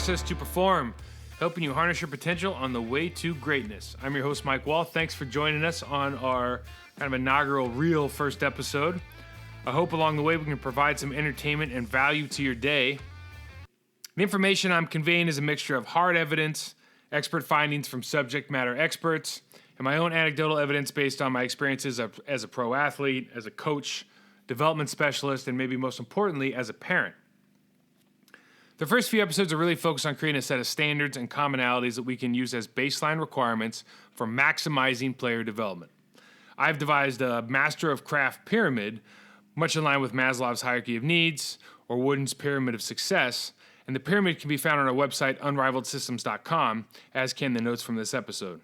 process to perform, helping you harness your potential on the way to greatness. I'm your host, Mike Wahle. Thanks for joining us on our kind of inaugural real first episode. I hope along the way we can provide some entertainment and value to your day. The information I'm conveying is a mixture of hard evidence, expert findings from subject matter experts, and my own anecdotal evidence based on my experiences as a pro athlete, as a coach, development specialist, and maybe most importantly, as a parent. The first few episodes are really focused on creating a set of standards and commonalities that we can use as baseline requirements for maximizing player development. I've devised a master of craft pyramid, much in line with Maslow's hierarchy of needs or Wooden's pyramid of success, and the pyramid can be found on our website, unrivaledsystems.com, as can the notes from this episode.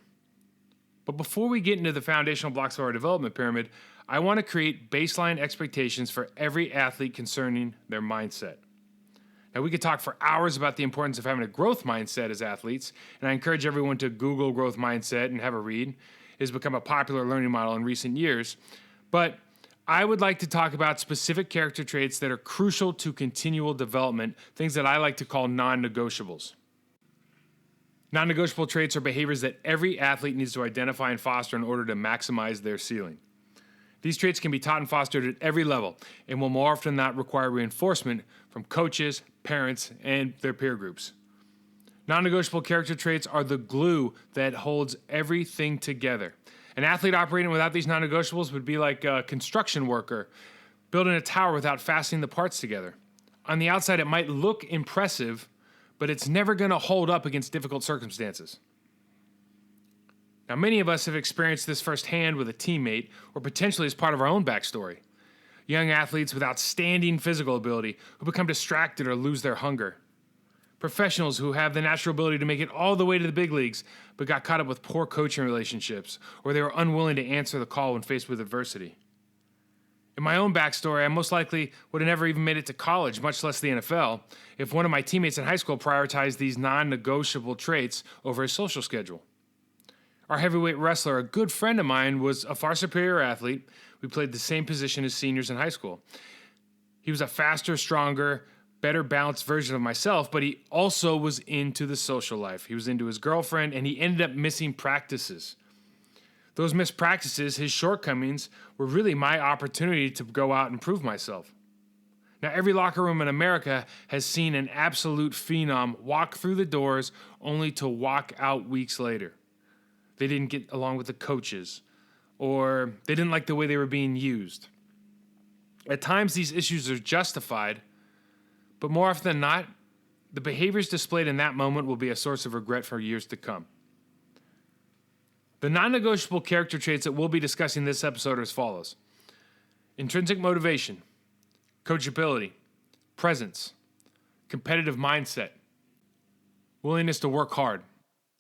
But before we get into the foundational blocks of our development pyramid, I want to create baseline expectations for every athlete concerning their mindset. Now, we could talk for hours about the importance of having a growth mindset as athletes, and I encourage everyone to Google growth mindset and have a read. It has become a popular learning model in recent years. But I would like to talk about specific character traits that are crucial to continual development, things that I like to call non-negotiables. Non-negotiable traits are behaviors that every athlete needs to identify and foster in order to maximize their ceiling. These traits can be taught and fostered at every level and will more often than not require reinforcement from coaches, parents, and their peer groups. Non-negotiable character traits are the glue that holds everything together. An athlete operating without these non-negotiables would be like a construction worker building a tower without fastening the parts together. On the outside, it might look impressive, but it's never going to hold up against difficult circumstances. Now, many of us have experienced this firsthand with a teammate or potentially as part of our own backstory. Young athletes with outstanding physical ability who become distracted or lose their hunger. Professionals who have the natural ability to make it all the way to the big leagues, but got caught up with poor coaching relationships, or they were unwilling to answer the call when faced with adversity. In my own backstory, I most likely would have never even made it to college, much less the NFL, if one of my teammates in high school prioritized these non-negotiable traits over his social schedule. Our heavyweight wrestler, a good friend of mine, was a far superior athlete. We played the same position as seniors in high school. He was a faster, stronger, better balanced version of myself, but he also was into the social life. He was into his girlfriend, and he ended up missing practices. Those missed practices, his shortcomings, were really my opportunity to go out and prove myself. Now, every locker room in America has seen an absolute phenom walk through the doors only to walk out weeks later. They didn't get along with the coaches, or they didn't like the way they were being used. At times, these issues are justified, but more often than not, the behaviors displayed in that moment will be a source of regret for years to come. The non-negotiable character traits that we'll be discussing in this episode are as follows: intrinsic motivation, coachability, presence, competitive mindset, willingness to work hard,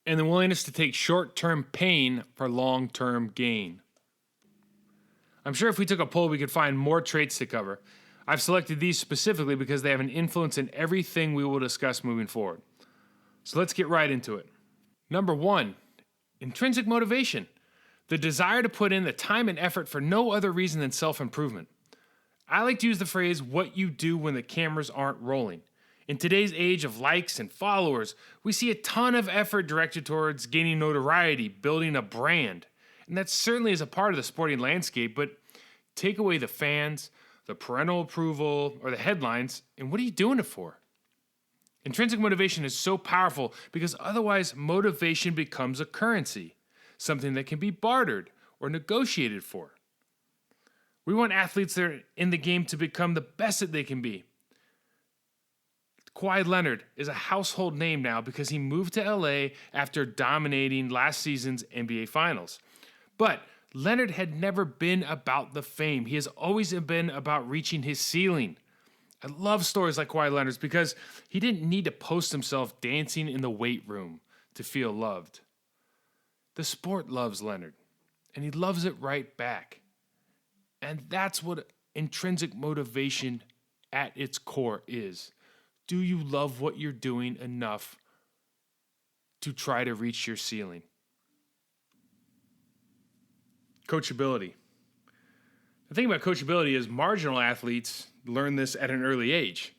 and the willingness to take short-term pain for long-term gain. I'm sure if we took a poll, we could find more traits to cover. I've selected these specifically because they have an influence in everything we will discuss moving forward. So let's get right into it. Number 1, intrinsic motivation. The desire to put in the time and effort for no other reason than self-improvement. I like to use the phrase, what you do when the cameras aren't rolling. In today's age of likes and followers, we see a ton of effort directed towards gaining notoriety, building a brand. And that certainly is a part of the sporting landscape, but take away the fans, the parental approval, or the headlines, and what are you doing it for? Intrinsic motivation is so powerful because otherwise motivation becomes a currency, something that can be bartered or negotiated for. We want athletes that are in the game to become the best that they can be. Kawhi Leonard is a household name now because he moved to LA after dominating last season's NBA Finals. But Leonard had never been about the fame. He has always been about reaching his ceiling. I love stories like Kawhi Leonard's because he didn't need to post himself dancing in the weight room to feel loved. The sport loves Leonard, and he loves it right back. And that's what intrinsic motivation at its core is. Do you love what you're doing enough to try to reach your ceiling? Coachability. The thing about coachability is marginal athletes learn this at an early age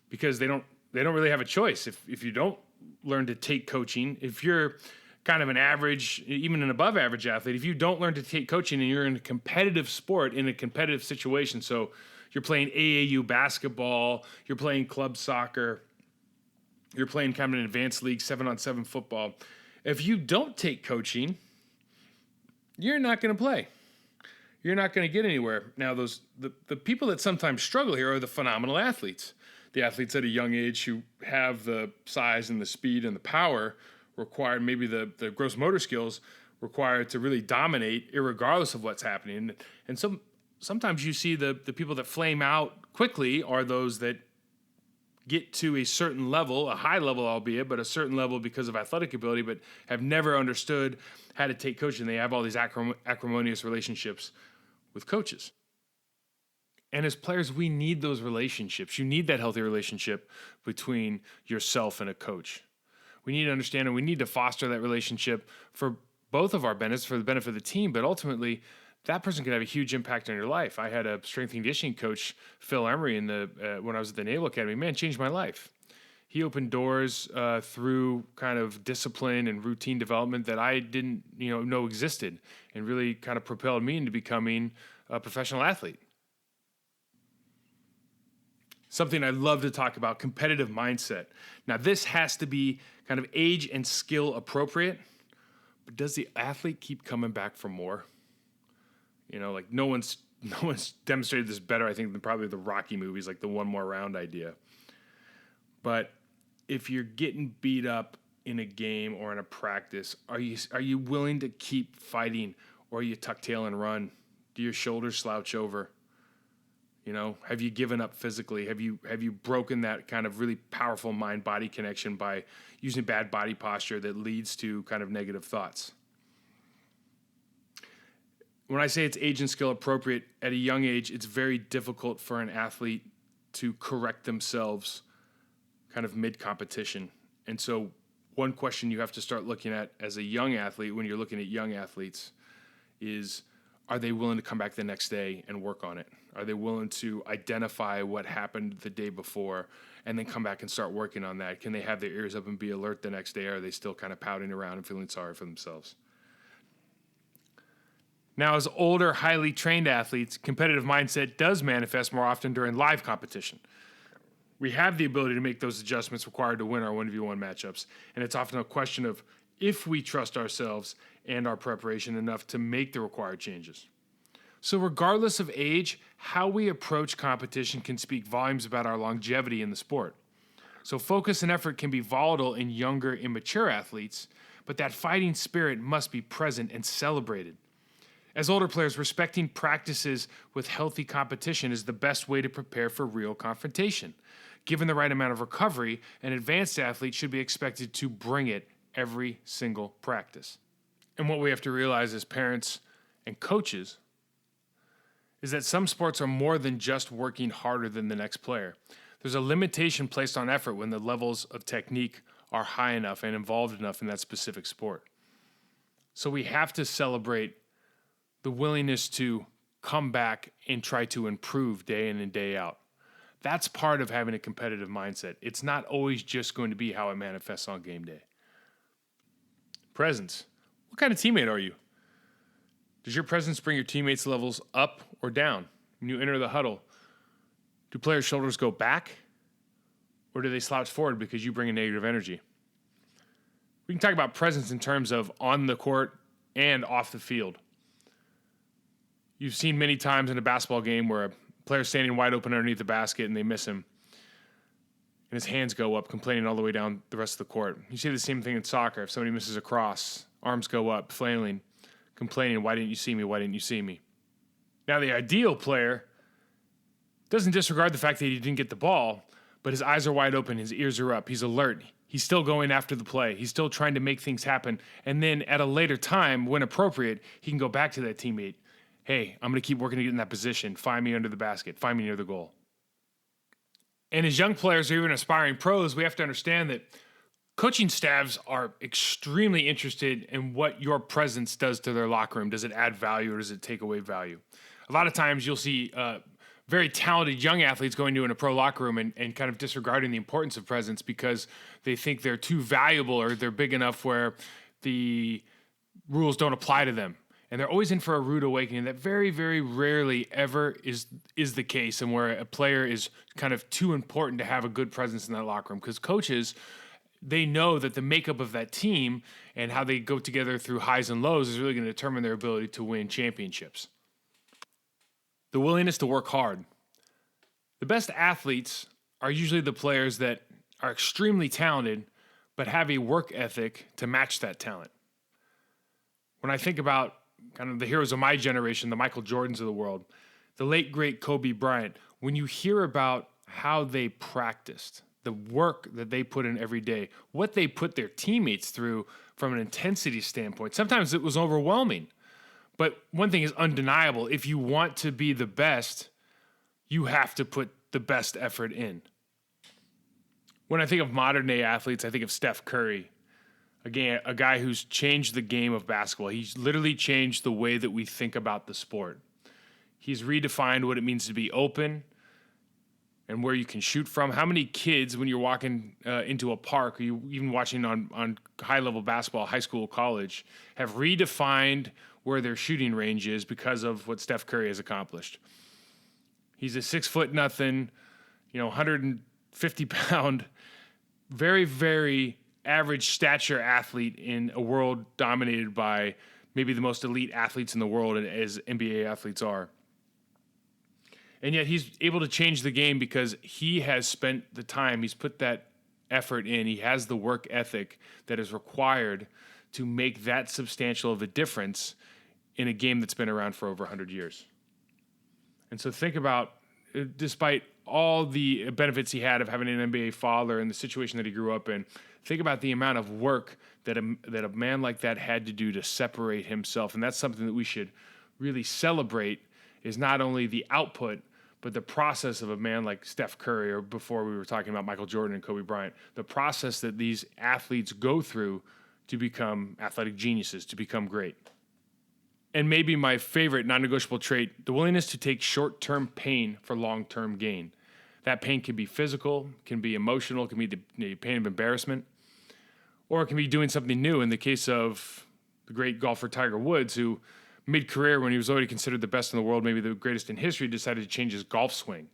because they don't they don't really have a choice. If you don't learn to take coaching, if you're kind of an average, even an above average athlete, if you don't learn to take coaching and you're in a competitive sport, in a competitive situation, so you're playing AAU basketball, you're playing club soccer, you're playing kind of an advanced league, 7-on-7 football. If you don't take coaching, you're not going to play. You're not going to get anywhere. Now, the people that sometimes struggle here are the phenomenal athletes. The athletes at a young age who have the size and the speed and the power required, maybe the gross motor skills required to really dominate irregardless of what's happening. And sometimes you see the people that flame out quickly are those that get to a certain level, a high level albeit, but a certain level because of athletic ability, but have never understood how to take coaching. They have all these acrimonious relationships with coaches. And as players, we need those relationships. You need that healthy relationship between yourself and a coach. We need to understand and we need to foster that relationship for both of our benefits, for the benefit of the team, but ultimately, that person can have a huge impact on your life. I had a strength and conditioning coach, Phil Emery, when I was at the Naval Academy. Man, changed my life. He opened doors through kind of discipline and routine development that I didn't, know existed, and really kind of propelled me into becoming a professional athlete. Something I love to talk about, competitive mindset. Now, this has to be kind of age and skill appropriate, but does the athlete keep coming back for more? Like no one's demonstrated this better, I think, than probably the Rocky movies, like the one more round idea. But if you're getting beat up in a game or in a practice, are you willing to keep fighting, or you tuck tail and run? Do your shoulders slouch over? Have you given up physically? Have you broken that kind of really powerful mind-body connection by using bad body posture that leads to kind of negative thoughts? When I say it's age and skill appropriate, at a young age, it's very difficult for an athlete to correct themselves kind of mid-competition. And so one question you have to start looking at as a young athlete when you're looking at young athletes is, are they willing to come back the next day and work on it? Are they willing to identify what happened the day before and then come back and start working on that? Can they have their ears up and be alert the next day, or are they still kind of pouting around and feeling sorry for themselves? Now, as older, highly trained athletes, competitive mindset does manifest more often during live competition. We have the ability to make those adjustments required to win our 1v1 matchups, and it's often a question of if we trust ourselves and our preparation enough to make the required changes. So regardless of age, how we approach competition can speak volumes about our longevity in the sport. So focus and effort can be volatile in younger, immature athletes, but that fighting spirit must be present and celebrated. As older players, respecting practices with healthy competition is the best way to prepare for real confrontation. Given the right amount of recovery, an advanced athlete should be expected to bring it every single practice. And what we have to realize as parents and coaches is that some sports are more than just working harder than the next player. There's a limitation placed on effort when the levels of technique are high enough and involved enough in that specific sport. So we have to celebrate the willingness to come back and try to improve day in and day out. That's part of having a competitive mindset. It's not always just going to be how it manifests on game day. Presence. What kind of teammate are you? Does your presence bring your teammates' levels up or down? When you enter the huddle, do players' shoulders go back, or do they slouch forward because you bring a negative energy? We can talk about presence in terms of on the court and off the field. You've seen many times in a basketball game where a player's standing wide open underneath the basket and they miss him, and his hands go up, complaining all the way down the rest of the court. You see the same thing in soccer. If somebody misses a cross, arms go up, flailing, complaining, why didn't you see me? Why didn't you see me? Now, the ideal player doesn't disregard the fact that he didn't get the ball, but his eyes are wide open, his ears are up, he's alert. He's still going after the play. He's still trying to make things happen. And then at a later time, when appropriate, he can go back to that teammate. Hey, I'm going to keep working to get in that position. Find me under the basket. Find me near the goal. And as young players or even aspiring pros, we have to understand that coaching staffs are extremely interested in what your presence does to their locker room. Does it add value or does it take away value? A lot of times you'll see very talented young athletes going into a pro locker room and kind of disregarding the importance of presence because they think they're too valuable or they're big enough where the rules don't apply to them. And they're always in for a rude awakening that very, very rarely ever is the case, and where a player is kind of too important to have a good presence in that locker room, because coaches, they know that the makeup of that team and how they go together through highs and lows is really going to determine their ability to win championships. The willingness to work hard. The best athletes are usually the players that are extremely talented but have a work ethic to match that talent. When I think about kind of the heroes of my generation, the Michael Jordans of the world, the late, great Kobe Bryant, when you hear about how they practiced, the work that they put in every day, what they put their teammates through from an intensity standpoint, sometimes it was overwhelming. But one thing is undeniable. If you want to be the best, you have to put the best effort in. When I think of modern day athletes, I think of Steph Curry. Again, a guy who's changed the game of basketball. He's literally changed the way that we think about the sport. He's redefined what it means to be open and where you can shoot from. How many kids, when you're walking into a park, or you even watching on high-level basketball, high school, college, have redefined where their shooting range is because of what Steph Curry has accomplished? He's a 6'0", 150-pound, very, very average stature athlete in a world dominated by maybe the most elite athletes in the world, as NBA athletes are. And yet he's able to change the game because he has spent the time, he's put that effort in, he has the work ethic that is required to make that substantial of a difference in a game that's been around for over 100 years. And so think about, despite all the benefits he had of having an NBA father and the situation that he grew up in, think about the amount of work that a man like that had to do to separate himself. And that's something that we should really celebrate, is not only the output, but the process of a man like Steph Curry, or before we were talking about Michael Jordan and Kobe Bryant, the process that these athletes go through to become athletic geniuses, to become great. And maybe my favorite non-negotiable trait, the willingness to take short-term pain for long-term gain. That pain can be physical, can be emotional, can be the pain of embarrassment, or it can be doing something new. In the case of the great golfer Tiger Woods, who mid-career, when he was already considered the best in the world, maybe the greatest in history, decided to change his golf swing.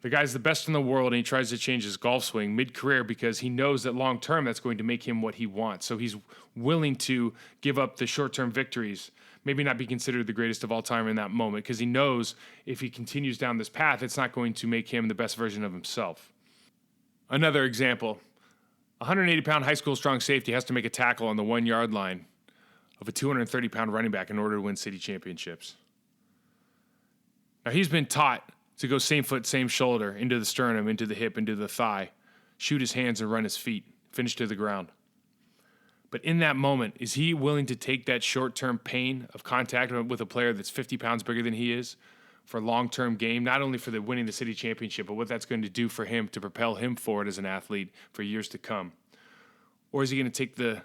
The guy's the best in the world, and he tries to change his golf swing mid-career because he knows that long-term that's going to make him what he wants. So he's willing to give up the short-term victories, maybe not be considered the greatest of all time in that moment, because he knows if he continues down this path, it's not going to make him the best version of himself. Another example, a 180-pound high school strong safety has to make a tackle on the 1-yard line of a 230-pound running back in order to win city championships. Now, he's been taught to go same foot, same shoulder, into the sternum, into the hip, into the thigh, shoot his hands and run his feet, finish to the ground. But in that moment, is he willing to take that short-term pain of contact with a player that's 50 pounds bigger than he is for long-term game, not only for the winning the city championship, but what that's going to do for him to propel him forward as an athlete for years to come? Or is he going to take the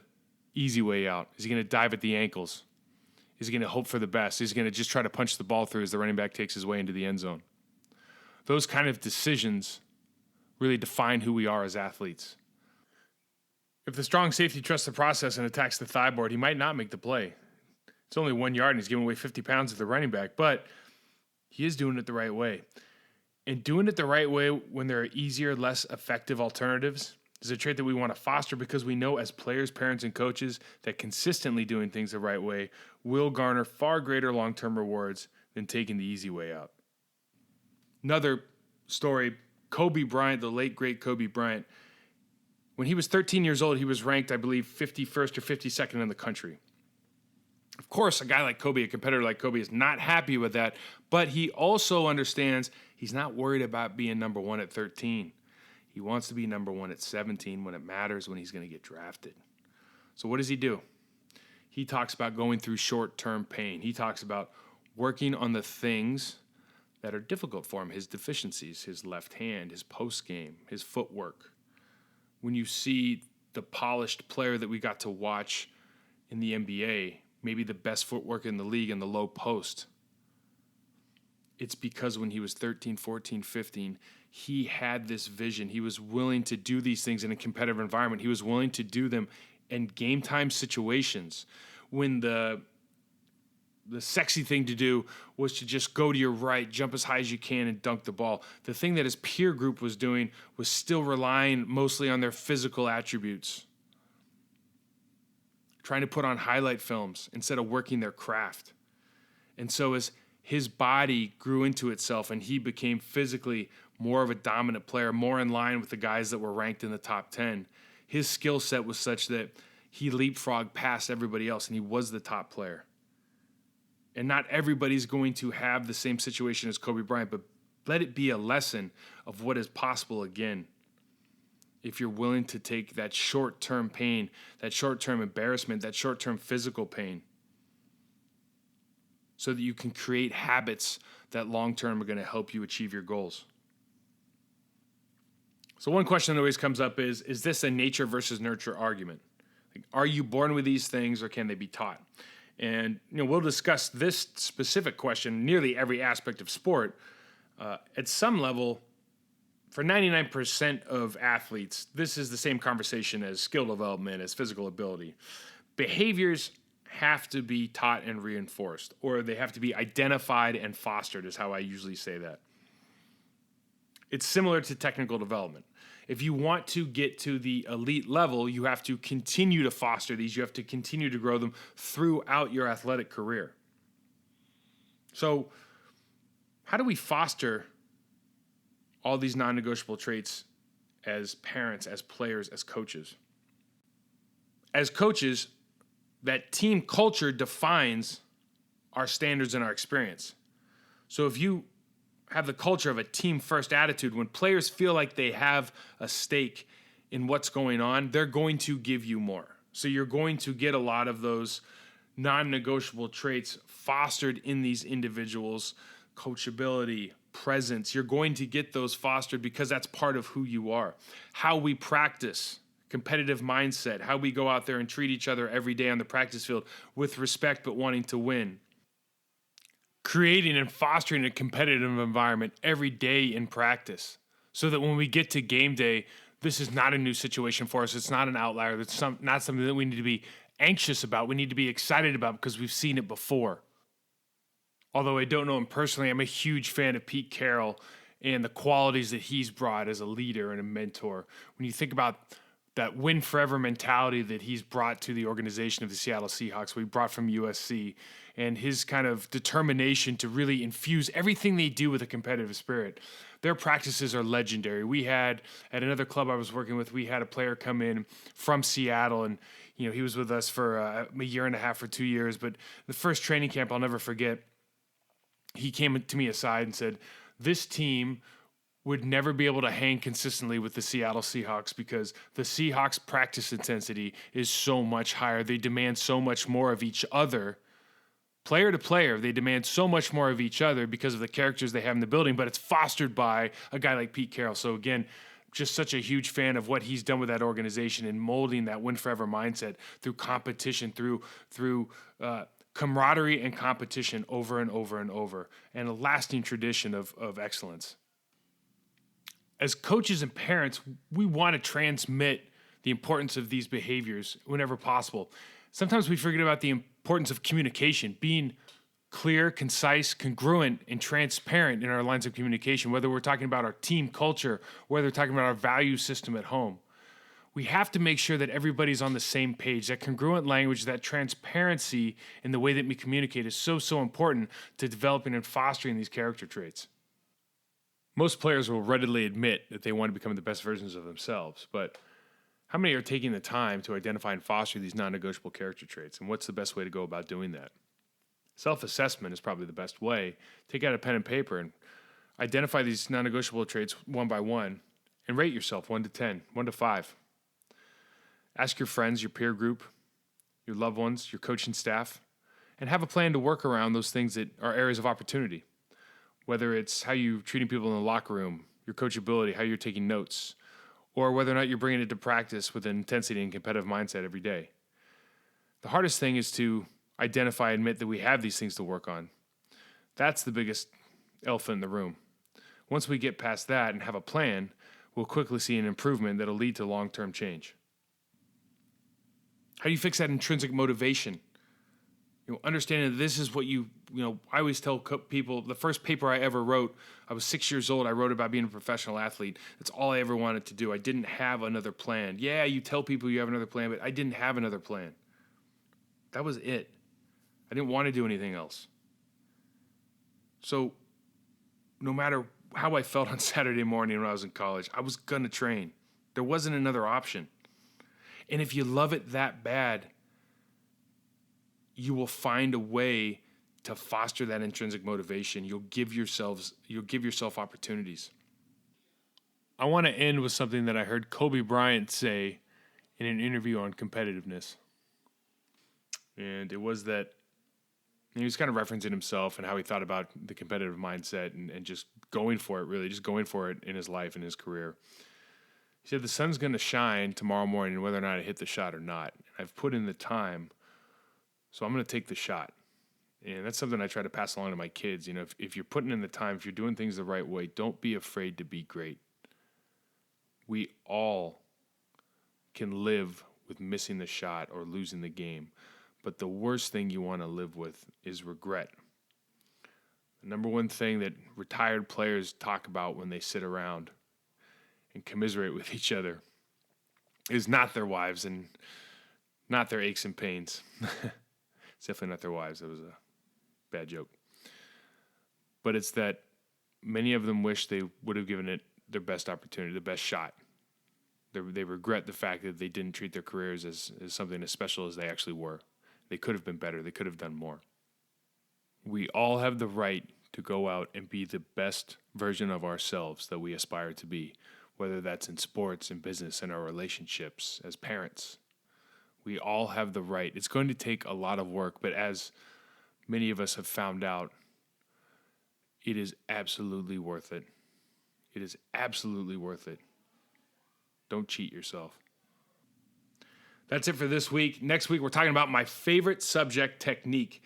easy way out? Is he going to dive at the ankles? Is he going to hope for the best? Is he going to just try to punch the ball through as the running back takes his way into the end zone? Those kind of decisions really define who we are as athletes. If the strong safety trusts the process and attacks the thigh board, he might not make the play. It's only 1 yard and he's giving away 50 pounds to the running back, but he is doing it the right way. And doing it the right way when there are easier, less effective alternatives is a trait that we want to foster, because we know as players, parents, and coaches that consistently doing things the right way will garner far greater long-term rewards than taking the easy way out. Another story, Kobe Bryant, the late, great Kobe Bryant. When he was 13 years old, he was ranked, I believe, 51st or 52nd in the country. Of course, a guy like Kobe, a competitor like Kobe, is not happy with that, but he also understands he's not worried about being number one at 13. He wants to be number one at 17 when it matters, when he's going to get drafted. So what does he do? He talks about going through short-term pain. He talks about working on the things that are difficult for him, his deficiencies, his left hand, his post game, his footwork. When you see the polished player that we got to watch in the NBA, maybe the best footwork in the league in the low post, it's because when he was 13, 14, 15, he had this vision. He was willing to do these things in a competitive environment. He was willing to do them in game time situations when the sexy thing to do was to just go to your right, jump as high as you can, and dunk the ball. The thing that his peer group was doing was still relying mostly on their physical attributes, trying to put on highlight films instead of working their craft. And so as his body grew into itself and he became physically more of a dominant player, more in line with the guys that were ranked in the top 10, his skill set was such that he leapfrogged past everybody else and he was the top player. And not everybody's going to have the same situation as Kobe Bryant, but let it be a lesson of what is possible again. If you're willing to take that short-term pain, that short-term embarrassment, that short-term physical pain, so that you can create habits that long-term are going to help you achieve your goals. So one question that always comes up is this a nature versus nurture argument? Like, are you born with these things or can they be taught? And we'll discuss this specific question nearly every aspect of sport. At some level, for 99% of athletes, this is the same conversation as skill development, as physical ability. Behaviors have to be taught and reinforced, or they have to be identified and fostered, is how I usually say that. It's similar to technical development. If you want to get to the elite level, you have to continue to foster these. You have to continue to grow them throughout your athletic career. So how do we foster all these non-negotiable traits as parents, as players, as coaches? As coaches, that team culture defines our standards and our experience. So if you have the culture of a team-first attitude, when players feel like they have a stake in what's going on, they're going to give you more. So you're going to get a lot of those non-negotiable traits fostered in these individuals, coachability, presence. You're going to get those fostered because that's part of who you are. How we practice, competitive mindset, how we go out there and treat each other every day on the practice field with respect but wanting to win. Creating and fostering a competitive environment every day in practice so that when we get to game day, this is not a new situation for us. It's not an outlier. It's not something that we need to be anxious about. We need to be excited about because we've seen it before. Although I don't know him personally, I'm a huge fan of Pete Carroll and the qualities that he's brought as a leader and a mentor. When you think about that win forever mentality that he's brought to the organization of the Seattle Seahawks, what he brought from USC, and his kind of determination to really infuse everything they do with a competitive spirit. Their practices are legendary. We had, at another club I was working with, we had a player come in from Seattle, and he was with us for a year and a half or 2 years, but the first training camp I'll never forget, he came to me aside and said, this team would never be able to hang consistently with the Seattle Seahawks because the Seahawks practice intensity is so much higher. They demand so much more of each other. Player to player, they demand so much more of each other because of the characters they have in the building, but it's fostered by a guy like Pete Carroll. So again, just such a huge fan of what he's done with that organization and molding that win forever mindset through competition, through camaraderie and competition over and over and over, and a lasting tradition of excellence. As coaches and parents, we want to transmit the importance of these behaviors whenever possible. Sometimes we forget about the importance of communication, being clear, concise, congruent, and transparent in our lines of communication, whether we're talking about our team culture, whether we're talking about our value system at home. We have to make sure that everybody's on the same page. That congruent language, that transparency in the way that we communicate is so important to developing and fostering these character traits. Most players will readily admit that they want to become the best versions of themselves, but how many are taking the time to identify and foster these non-negotiable character traits, and what's the best way to go about doing that? Self-assessment is probably the best way. Take out a pen and paper and identify these non-negotiable traits one by one and rate yourself 1 to 10, 1 to 5. Ask your friends, your peer group, your loved ones, your coaching staff, and have a plan to work around those things that are areas of opportunity. Whether it's how you're treating people in the locker room, your coachability, how you're taking notes, or whether or not you're bringing it to practice with an intensity and competitive mindset every day. The hardest thing is to identify and admit that we have these things to work on. That's the biggest elephant in the room. Once we get past that and have a plan, we'll quickly see an improvement that'll lead to long-term change. How do you fix that intrinsic motivation? Understanding that this is what I always tell people, the first paper I ever wrote, I was 6 years old, I wrote about being a professional athlete. That's all I ever wanted to do. I didn't have another plan. Yeah, you tell people you have another plan, but I didn't have another plan. That was it. I didn't want to do anything else. So no matter how I felt on Saturday morning when I was in college, I was going to train. There wasn't another option. And if you love it that bad, you will find a way to foster that intrinsic motivation. You'll give yourself opportunities. I want to end with something that I heard Kobe Bryant say in an interview on competitiveness. And it was that he was kind of referencing himself and how he thought about the competitive mindset and just going for it, really, just going for it in his life and his career. He said, the sun's going to shine tomorrow morning whether or not I hit the shot or not. I've put in the time, so I'm going to take the shot. And that's something I try to pass along to my kids. If you're putting in the time, if you're doing things the right way, don't be afraid to be great. We all can live with missing the shot or losing the game. But the worst thing you want to live with is regret. The number one thing that retired players talk about when they sit around and commiserate with each other is not their wives and not their aches and pains. It's definitely not their wives. That was a bad joke. But it's that many of them wish they would have given it their best opportunity, the best shot. They regret the fact that they didn't treat their careers as something as special as they actually were. They could have been better. They could have done more. We all have the right to go out and be the best version of ourselves that we aspire to be, whether that's in sports, in business, in our relationships, as parents. We all have the right. It's going to take a lot of work, but as many of us have found out, it is absolutely worth it. It is absolutely worth it. Don't cheat yourself. That's it for this week. Next week, we're talking about my favorite subject, technique.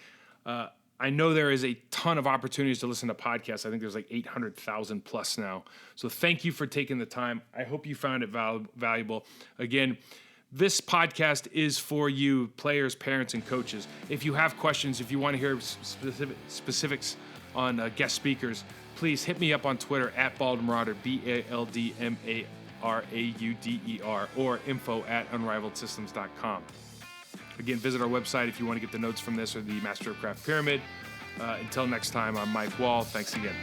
I know there is a ton of opportunities to listen to podcasts. I think there's like 800,000 plus now. So thank you for taking the time. I hope you found it valuable. Again, this podcast is for you, players, parents, and coaches. If you have questions, if you want to hear specifics on guest speakers, please hit me up on Twitter at Baldmarauder, BALDMARAUDER, or info@unrivaledsystems.com. Again, visit our website if you want to get the notes from this or the Master of Craft Pyramid. Until next time, I'm Mike Wahle. Thanks again.